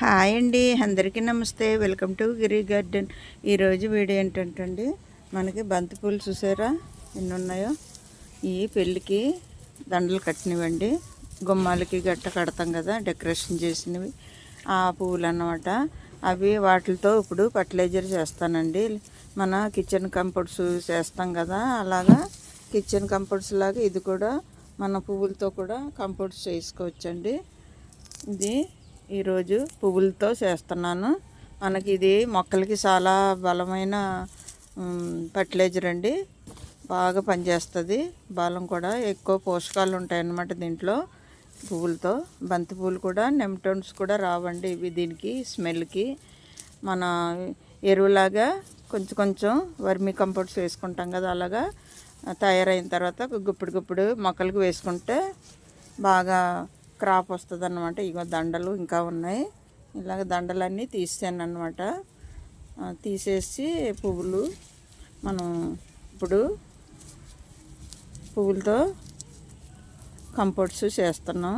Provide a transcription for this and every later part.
Hi అండి, అందరికీ నమస్తే. Welcome to Giri garden. ఈరోజు వీడియో ఏంటంటే మనకి బంతిపూలు చూసారా ఎన్ని ఉన్నాయో. ఈ పెళ్ళికి దండలు కట్టినవండి, గుమ్మాలకి గట్ట కడతాం కదా, డెకరేషన్ చేసినవి ఆ పువ్వులు అన్నమాట. అవి వాటితో ఇప్పుడు ఫర్టిలైజర్ చేస్తానండి. మన కిచెన్ కంపోర్ట్స్ చేస్తాం కదా, అలాగా కిచెన్ కంపోర్ట్స్ లాగా ఇది కూడా మన పువ్వులతో కూడా కంపోర్ట్స్ చేసుకోవచ్చండి. ఇది ఈరోజు పువ్వులతో చేస్తున్నాను. మనకి ఇది మొక్కలకి చాలా బలమైన ఫర్టిలైజర్ అండి, బాగా పనిచేస్తుంది. బలం కూడా ఎక్కువ పోషకాలు ఉంటాయన్నమాట దీంట్లో. పువ్వులతో బంతి పువ్వులు కూడా నెమ్టోన్స్ కూడా రావండి ఇవి దీనికి స్మెల్కి. మన ఎరువులాగా కొంచెం కొంచెం వర్మీ కంపోస్ట్స్ వేసుకుంటాం కదా, అలాగా తయారైన తర్వాత గుప్పుడు మొక్కలకు వేసుకుంటే బాగా క్రాప్ వస్తుంది అన్నమాట. ఇగో దండలు ఇంకా ఉన్నాయి, ఇలాగ దండలన్నీ తీసాను అన్నమాట. తీసేసి పువ్వులు మనం ఇప్పుడు పువ్వులతో కంపోస్ట్స్ చేస్తున్నాం.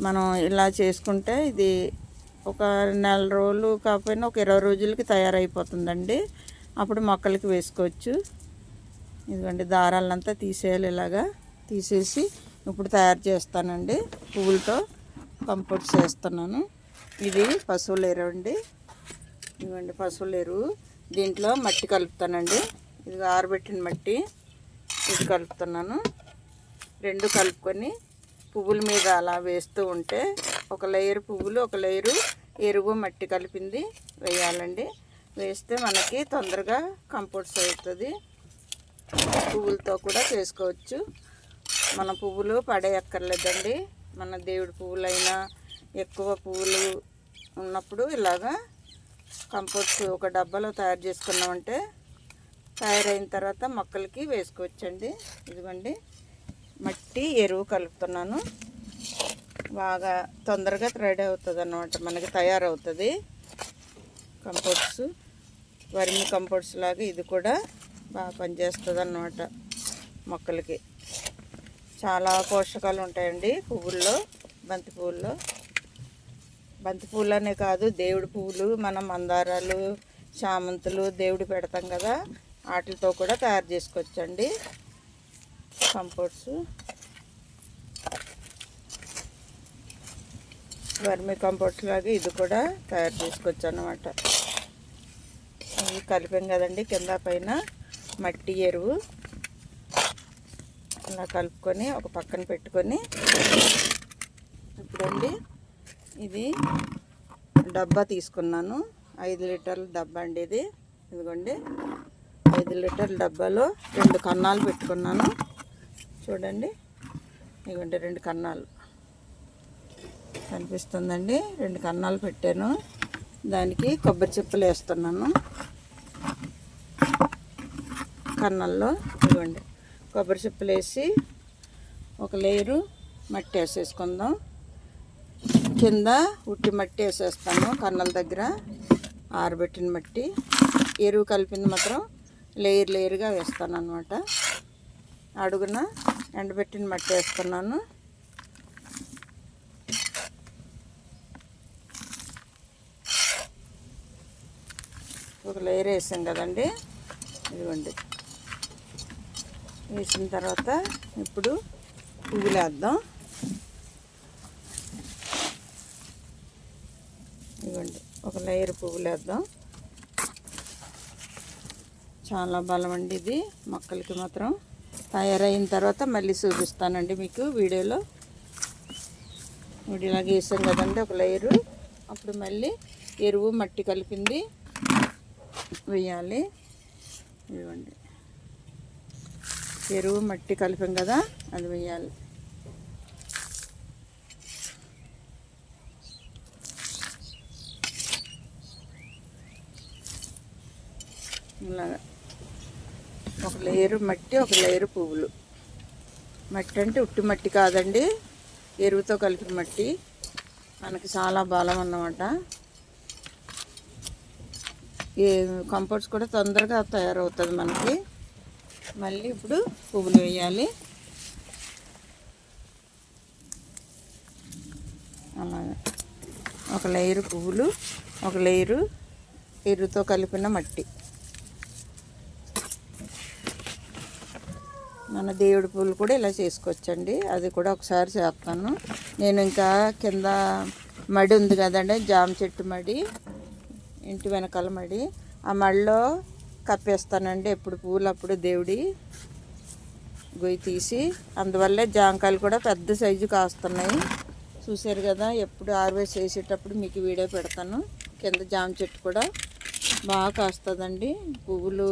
మనం ఇలా చేసుకుంటే ఇది ఒక నెల రోజులు కాకపోయినా ఒక 20 రోజులకి తయారైపోతుందండి. అప్పుడు మొక్కలకి వేసుకోవచ్చు. ఇదిగోండి దారాలంతా తీసేయాలి, ఇలాగా తీసేసి ఇప్పుడు తయారు చేస్తానండి. పువ్వులతో కంపోస్ట్ చేస్తున్నాను. ఇది పశువుల ఎరువు అండి, ఇదిగోండి పశువుల ఎరువు. దీంట్లో మట్టి కలుపుతానండి, ఇది ఆరబెట్టిన మట్టి, ఇది కలుపుతున్నాను. రెండు కలుపుకొని పువ్వుల మీద అలా వేస్తూ ఉంటే ఒక లేయర్ పువ్వులు, ఒక లేయరు ఎరువు మట్టి కలిపింది వేయాలండి. వేస్తే మనకి తొందరగా కంపోస్ట్ అవుతుంది. పువ్వులతో కూడా చేసుకోవచ్చు. మన పువ్వులు పడేయక్కర్లేదండి. మన దేవుడి పువ్వులైనా ఎక్కువ పువ్వులు ఉన్నప్పుడు ఇలాగా కంపోస్ట్ ఒక డబ్బాలో తయారు చేసుకున్నామంటే తయారైన తర్వాత మొక్కలకి వేసుకోవచ్చండి. ఇదిగోండి మట్టి ఎరువు కలుపుతున్నాను, బాగా తొందరగా రెడీ అవుతుంది అన్నమాట, మనకి తయారవుతుంది కంపోస్ట్. వర్మి కంపోస్ట్ లాగా ఇది కూడా బాగా పనిచేస్తుంది అన్నమాట. మొక్కలకి చాలా పోషకాలు ఉంటాయండి పువ్వుల్లో, బంతి పువ్వుల్లో. బంతి పువ్వులు అనే కాదు, దేవుడి పువ్వులు, మనం మందారాలు, చామంతులు దేవుడి పెడతాం కదా, వాటితో కూడా తయారు చేసుకోవచ్చండి కంపోస్ట్స్. వర్మి కంపోస్ట్ లాగా ఇది కూడా తయారు చేసుకోవచ్చు అన్నమాట. ఇవి కలిపాం కదండి, కింద పైన మట్టి ఎరువు అలా కలుపుకొని ఒక పక్కన పెట్టుకొని, ఇప్పుడండి ఇది డబ్బా తీసుకున్నాను, 5 లీటర్ల డబ్బా అండి ఇది. ఇదిగోండి 5 లీటర్ల డబ్బాలో 2 కన్నాలు పెట్టుకున్నాను. చూడండి ఇదిగోండి 2 కన్నాలు కనిపిస్తుందండి, 2 కన్నాలు పెట్టాను. దానికి కొబ్బరి చిప్పలు వేస్తున్నాను కన్నాల్లో. ఇదిగోండి కొబ్బరి చిప్పలు వేసి ఒక లేయరు మట్టి వేసేసుకుందాం. కింద ఉట్టి మట్టి వేసేస్తాను కన్నాల దగ్గర, ఆరబెట్టిన మట్టి. ఎరువు కలిపింది మాత్రం లేయర్గా వేస్తాను అన్నమాట. అడుగున ఎండబెట్టిన మట్టి వేస్తున్నాను. ఒక లేయర్ వేసాం కదండి, ఇదిగోండి వేసిన తర్వాత ఇప్పుడు పువ్వులు వేద్దాం. ఇదిగోండి ఒక లేయర్ పువ్వులు వేద్దాం. చాలా బలం అండి ఇది మొక్కలకి మాత్రం. తయారైన తర్వాత మళ్ళీ చూపిస్తానండి మీకు వీడియోలో. ఇలాగ వేసాం కదండి ఒక లేయరు, అప్పుడు మళ్ళీ ఎరువు మట్టి కలిపింది వేయాలి. ఇదిగోండి ఎరువు మట్టి కలిపాం కదా, అది వేయాలి. ఇలాగా ఒక లేయరు మట్టి, ఒక లేయరు పువ్వులు. మట్టి అంటే ఉట్టి మట్టి కాదండి, ఎరువుతో కలిపిన మట్టి. మనకి చాలా బలం అన్నమాట. ఈ కంపోస్ట్ కూడా తొందరగా తయారవుతుంది మనకి. మళ్ళీ ఇప్పుడు పువ్వులు వేయాలి. అలాగా ఒక లేయరు పువ్వులు, ఒక లేయరు ఎరువుతో కలిపిన మట్టి. మన దేవుడి పూలు కూడా ఇలా చేసుకోవచ్చండి. అది కూడా ఒకసారి చేస్తాను నేను. ఇంకా కింద మడి ఉంది కదండి, జామ చెట్టు మడి, ఇంటి వెనకాల మడి, ఆ మడిలో కప్పేస్తానండి ఎప్పుడు పూలు అప్పుడు దేవుడి గొయ్యి తీసి. అందువల్లే జామకాయలు కూడా పెద్ద సైజు కాస్తున్నాయి. చూసారు కదా, ఎప్పుడు హార్వెస్ట్ చేసేటప్పుడు మీకు వీడియో పెడతాను. కింద జామ చెట్టు కూడా బాగా కాస్తుందండి. పువ్వులు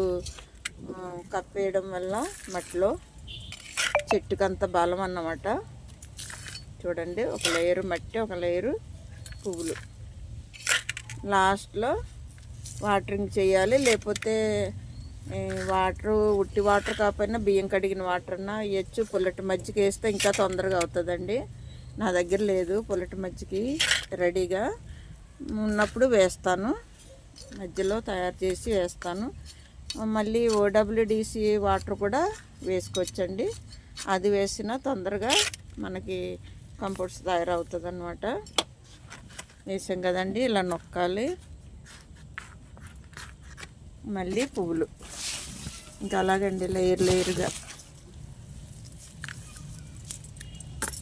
కప్పేయడం వల్ల మట్టిలో చెట్టుకు అంత బలం అన్నమాట. చూడండి, ఒక లేయరు మట్టి, ఒక లేయరు పువ్వులు. లాస్ట్లో వాటరింగ్ చేయాలి, లేకపోతే ఉట్టి వాటర్ కాకపోయినా బియ్యం కడిగిన వాటర్ అన్నా వేయచ్చు. పుల్లటి మజ్జిగ వేస్తే ఇంకా తొందరగా అవుతుందండి. నా దగ్గర లేదు పుల్లటి మజ్జిగ, రెడీగా ఉన్నప్పుడు వేస్తాను, మధ్యలో తయారు చేసి వేస్తాను. మళ్ళీ ఓడబ్ల్యూడిసి వాటర్ కూడా వేసుకోవచ్చండి. అది వేసినా తొందరగా మనకి కంపోస్ట్ తయారవుతుంది అన్నమాట. వేసాం కదండి, ఇలా నొక్కాలి. మళ్ళీ పువ్వులు ఇంకా అలాగండి, లేయర్ లేయర్గా.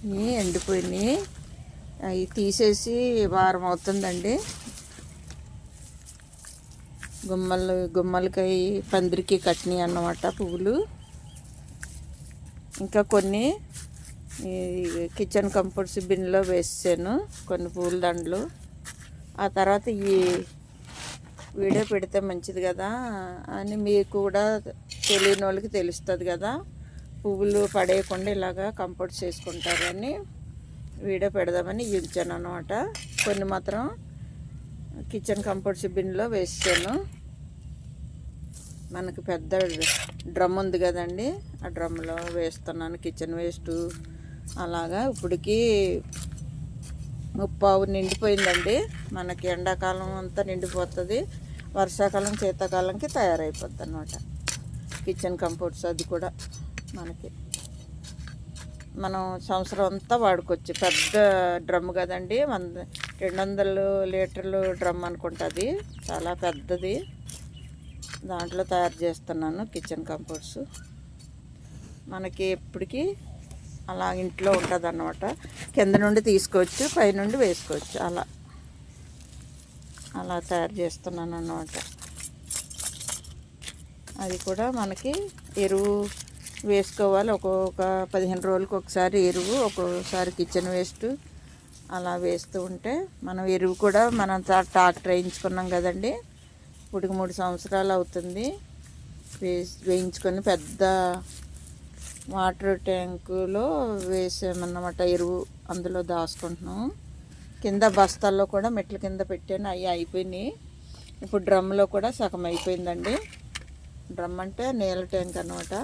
ఇవి ఎండిపోయినాయి, అవి తీసేసి వారం అవుతుందండి. గుమ్మలకి పందిరికి కట్టినాయి అన్నమాట పువ్వులు. ఇంకా కొన్ని కిచెన్ కంపోస్ట్ బిన్లో వేసాను, కొన్ని పూల దండలు. ఆ తర్వాత ఈ వీడియో పెడితే మంచిది కదా అని మీకు కూడా తెలియని వాళ్ళకి తెలుస్తుంది కదా, పువ్వులు పడేయకుండా ఇలాగా కంపోస్ట్ చేసుకుంటారని వీడియో పెడదామని ఉంచాను అన్నమాట. కొన్ని మాత్రం కిచెన్ కంపోస్ట్ బిన్లో వేసాను. మనకి పెద్ద డ్రమ్ ఉంది కదండి, ఆ డ్రమ్లో వేస్తున్నాను కిచెన్ వేస్ట్. అలాగా ఇప్పటికి 30 నిండిపోయిందండి. మనకి ఎండాకాలం అంతా నిండిపోతుంది, వర్షాకాలం శీతాకాలంకి తయారైపోద్ది అన్నమాట కిచెన్ కంపోస్ట్. అది కూడా మనం సంవత్సరం అంతా వాడుకోవచ్చు. పెద్ద డ్రమ్ కదండి, 200 లీటర్లు డ్రమ్ అనుకుంటుంది, చాలా పెద్దది. దాంట్లో తయారు చేస్తున్నాను కిచెన్ కంపోస్ట్. మనకి ఎప్పటికీ అలా ఇంట్లో ఉంటుంది అన్నమాట. కింద నుండి తీసుకోవచ్చు, పైనుండి వేసుకోవచ్చు. అలా తయారు చేస్తున్నాను అన్నమాట. అది కూడా మనకి ఎరువు వేసుకోవాలి. ఒక్కొక్క 15 రోజులకు ఒకసారి ఎరువు, ఒక్కొక్కసారి కిచెన్ వేస్ట్ అలా వేస్తూ ఉంటే మనం ఎరువు కూడా మనం ట్రాక్టర్ వేయించుకున్నాం కదండి, ఇప్పటికి 3 సంవత్సరాలు అవుతుంది వేయించుకొని. పెద్ద వాటర్ ట్యాంకులో వేసామన్నమాట ఎరువు, అందులో దాచుకుంటున్నాం. కింద బస్తాల్లో కూడా మెట్ల కింద పెట్టాను, అవి అయిపోయినాయి. ఇప్పుడు డ్రమ్లో కూడా సగం అయిపోయిందండి. డ్రమ్ అంటే నీళ్ళ ట్యాంక్ అన్నమాట.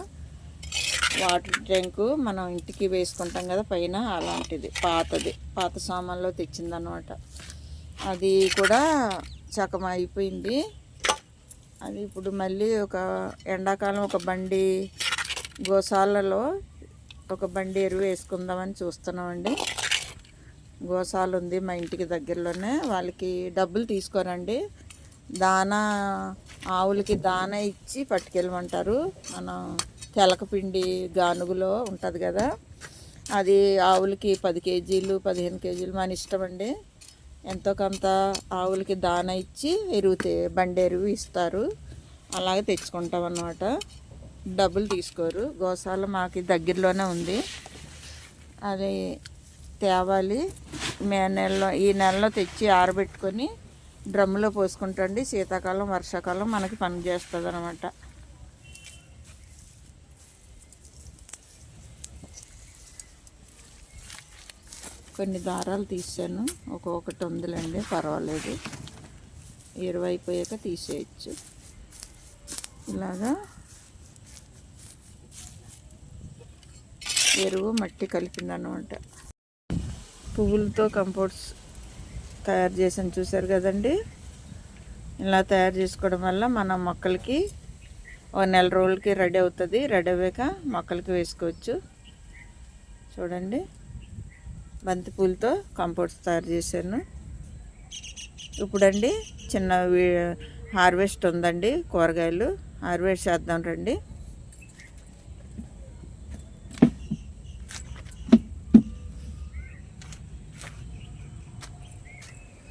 వాటర్ ట్యాంకు మనం ఇంటికి వేసుకుంటాం కదా పైన, అలాంటిది పాత సామాన్లో తెచ్చిందన్నమాట. అది కూడా సగం అయిపోయింది. అది ఇప్పుడు మళ్ళీ ఒక ఎండాకాలం ఒక బండి గోశాలలో ఒక బండి ఎరువు వేసుకుందామని చూస్తున్నామండి. గోశాల ఉంది మా ఇంటికి దగ్గరలోనే, వాళ్ళకి డబ్బులు తీసుకోరండి. ఆవులకి దానా ఇచ్చి పట్టుకెళ్ళమంటారు. మనం తెలకపిండి గానుగులో ఉంటుంది కదా, అది ఆవులకి 10 కేజీలు 15 కేజీలు మన ఇష్టం అండి. ఎంతో కొంత ఆవులకి దానా ఇచ్చి బండి ఎరువు ఇస్తారు. అలాగే తెచ్చుకుంటాం అన్నమాట, డబ్బులు తీసుకోరు. గోశాల మాకు దగ్గరలోనే ఉంది, అది తేవాలి. ఈ నెలలో తెచ్చి ఆరబెట్టుకొని డ్రమ్ములో పోసుకుంటండి. శీతాకాలం వర్షాకాలం మనకి పని చేస్తుంది అన్నమాట. కొన్ని దారాలు తీసాను, ఒక్కొక్కటి ఉందిలేండి, పర్వాలేదు. ఎరువు అయిపోయాక తీసేయచ్చు. ఇలాగా ఎరువు మట్టి కలిపిందన్నమాట. పువ్వులతో కంపోస్ట్ తయారు చేసాను, చూసారు కదండి. ఇలా తయారు చేసుకోవడం వల్ల మన మొక్కలకి 1 నెల రోజులకి రెడీ అవుతుంది. రెడీ అయ్యాక మొక్కలకి వేసుకోవచ్చు. చూడండి, బంతిపూలతో కంపోస్ట్ తయారు చేశాను. ఇప్పుడండి చిన్న హార్వెస్ట్ ఉందండి, కూరగాయలు హార్వెస్ట్ చేద్దాం రండి.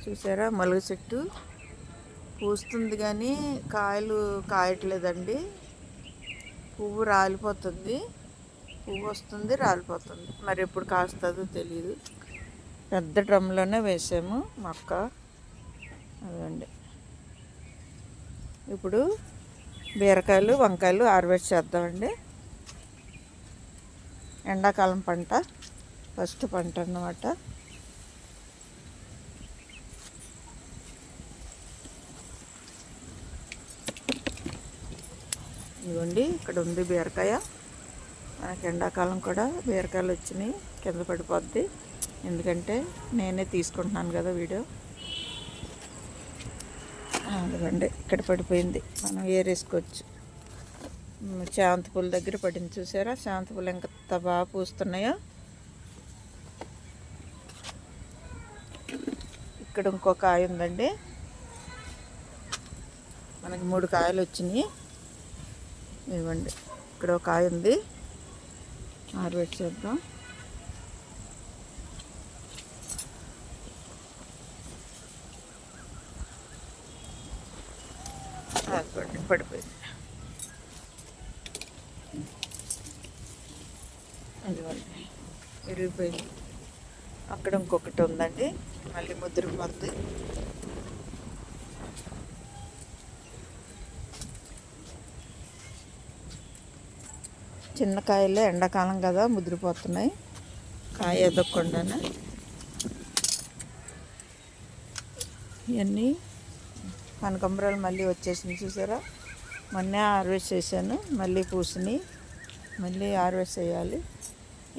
చూసారా మలుగు చెట్టు పూస్తుంది కానీ కాయలు కాయట్లేదండి. పువ్వు రాలిపోతుంది, పువ్వు వస్తుంది రాలిపోతుంది. మరి ఎప్పుడు కాస్తుందో తెలియదు. పెద్ద డ్రమ్లోనే వేసాము మొక్క. అదండి ఇప్పుడు బీరకాయలు వంకాయలు హార్వెస్ట్ చేద్దామండి. ఎండాకాలం పంట, ఫస్ట్ పంట అన్నమాట. ఇదిగోండి ఇక్కడ ఉంది బీరకాయ. మనకి ఎండాకాలం కూడా బీరకాయలు వచ్చినాయి. కింద పడిపోద్ది, ఎందుకంటే నేనే తీసుకుంటున్నాను కదా వీడియో. అదిగోండి ఇక్కడ పడిపోయింది, మనం ఏరేసుకోవచ్చు. చామంతి పూల దగ్గర పడింది చూసారా, చామంతి పూలు ఎంత బాగా పూస్తున్నాయో. ఇక్కడ ఇంకో కాయ ఉందండి, మనకి 3 కాయలు వచ్చినాయి. ఇవ్వండి ఇక్కడ ఒక కాయ ఉంది, హార్వెస్ట్ చేద్దాం. పడిపోయింది. ఇదిగోండి విరిగిపోయింది. అక్కడ ఇంకొకటి ఉందండి, మళ్ళీ ముద్రపోద్ది. చిన్న కాయలే, ఎండాకాలం కదా ముద్రపోతున్నాయి. కాయ ఎదగకుండానే ఇవన్నీ కనకాంబరాలు మళ్ళీ వచ్చేసింది చూసారా. మొన్నే హార్వెస్ట్ చేశాను, మళ్ళీ పూసిని, మళ్ళీ హార్వెస్ట్ చేయాలి.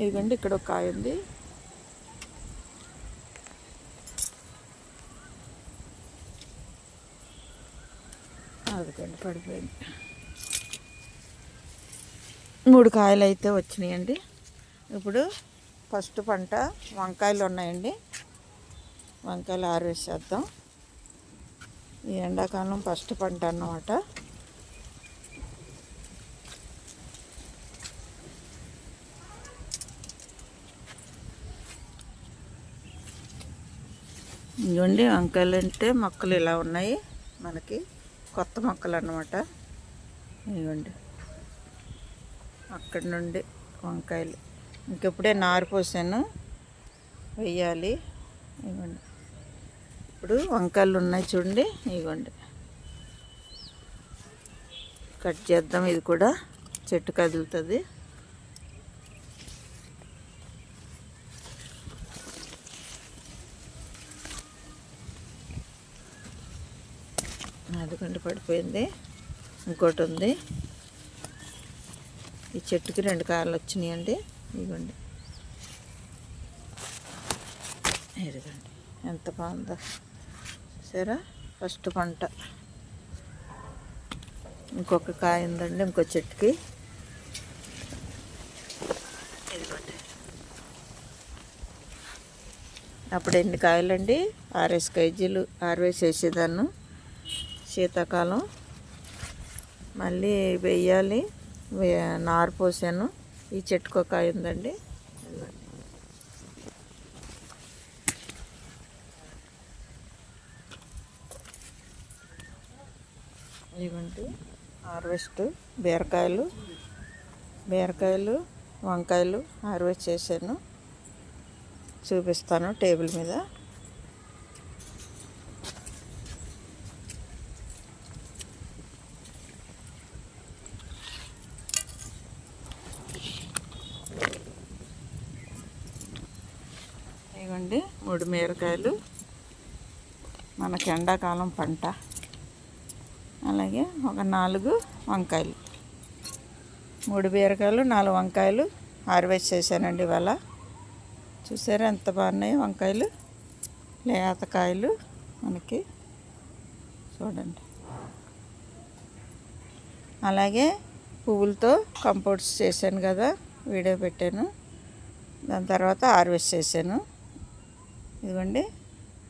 ఇదిగోండి ఇక్కడ ఒక కాయ ఉంది. అదిగోండి పడిపోయింది. 3 కాయలు అయితే వచ్చినాయండి. ఇప్పుడు ఫస్ట్ పంట వంకాయలు ఉన్నాయండి, వంకాయలు హార్వెస్ట్ చేద్దాం. ఈ ఎండాకాలం ఫస్ట్ పంట అన్నమాట. ఇదిగోండి వంకాయలు అంటే మొక్కలు ఇలా ఉన్నాయి, మనకి కొత్త మొక్కలు అన్నమాట. ఇదిగోండి అక్కడి నుండి వంకాయలు ఇంకెప్పుడే నారు పోసాను, వెయ్యాలి. ఇదిగోండి ఇప్పుడు వంకాయలు ఉన్నాయి చూడండి. ఇదిగోండి కట్ చేద్దాం, ఇది కూడా చెట్టు కదులుతుంది. అదిగోండి పడిపోయింది. ఇంకోటి ఉంది, ఈ చెట్టుకి 2 కాయలు వచ్చినాయండి. ఇదిగోండి ఇదిగోండి ఎంత బాగుందో సరే. ఫస్ట్ పంట. ఇంకొక కాయ ఉందండి ఇంకో చెట్టుకి. ఇదిగోండి అప్పుడు ఎన్ని కాయలండి, 6 కేజీలు హార్వెస్ట్ చేసేదాన్ని. శీతాకాలం మళ్ళీ వెయ్యాలి, నారు పోసాను. ఈ చెట్టుకు ఒక కాయ ఉందండి. ఇవ్వండి హార్వెస్ట్ బీరకాయలు వంకాయలు హార్వెస్ట్ చేశాను, చూపిస్తాను టేబుల్ మీద. ఇవ్వండి 3 బీరకాయలు, మనకి ఎండాకాలం పంట. అలాగే ఒక 4 వంకాయలు, 3 బీరకాయలు 4 వంకాయలు హార్వెస్ట్ చేశానండి ఇవాళ. చూసారా ఎంత బాగున్నాయి వంకాయలు, లేతకాయలు మనకి చూడండి. అలాగే పువ్వులతో కంపోస్ట్ చేశాను కదా, వీడియో పెట్టాను. దాని తర్వాత హార్వెస్ట్ చేశాను. ఇదిగోండి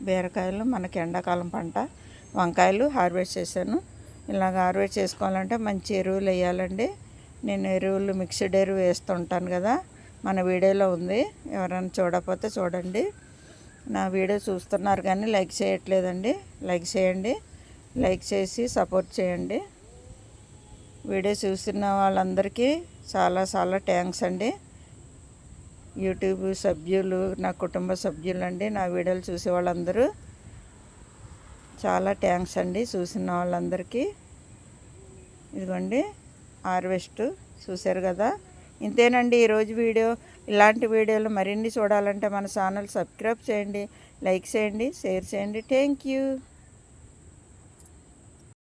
బీరకాయలు మనకి ఎండాకాలం పంట. వంకాయలు హార్వెస్ట్ చేశాను. ఇలాగ హార్వెస్ట్ చేసుకోవాలంటే మంచి ఎరువులు వేయాలండి. నేను ఎరువులు మిక్స్డ్ ఎరువు వేస్తుంటాను కదా, మన వీడియోలో ఉంది. ఎవరైనా చూడకపోతే చూడండి. నా వీడియో చూస్తున్నారు కానీ లైక్ చేయట్లేదండి. లైక్ చేయండి, లైక్ చేసి సపోర్ట్ చేయండి. వీడియో చూస్తున్న వాళ్ళందరికీ చాలా చాలా థ్యాంక్స్ అండి. యూట్యూబ్ సభ్యులు, నా కుటుంబ సభ్యులు అండి, నా వీడియోలు చూసే వాళ్ళందరూ చాలా థ్యాంక్స్ అండి. చూసిన వాళ్ళందరికీ. ఇదిగోండి హార్వెస్ట్ చూశారు కదా. ఇంతేనండి ఈరోజు వీడియో. ఇలాంటి వీడియోలు మరిన్ని చూడాలంటే మన ఛానల్ సబ్స్క్రైబ్ చేయండి, లైక్ చేయండి, షేర్ చేయండి. Thank you.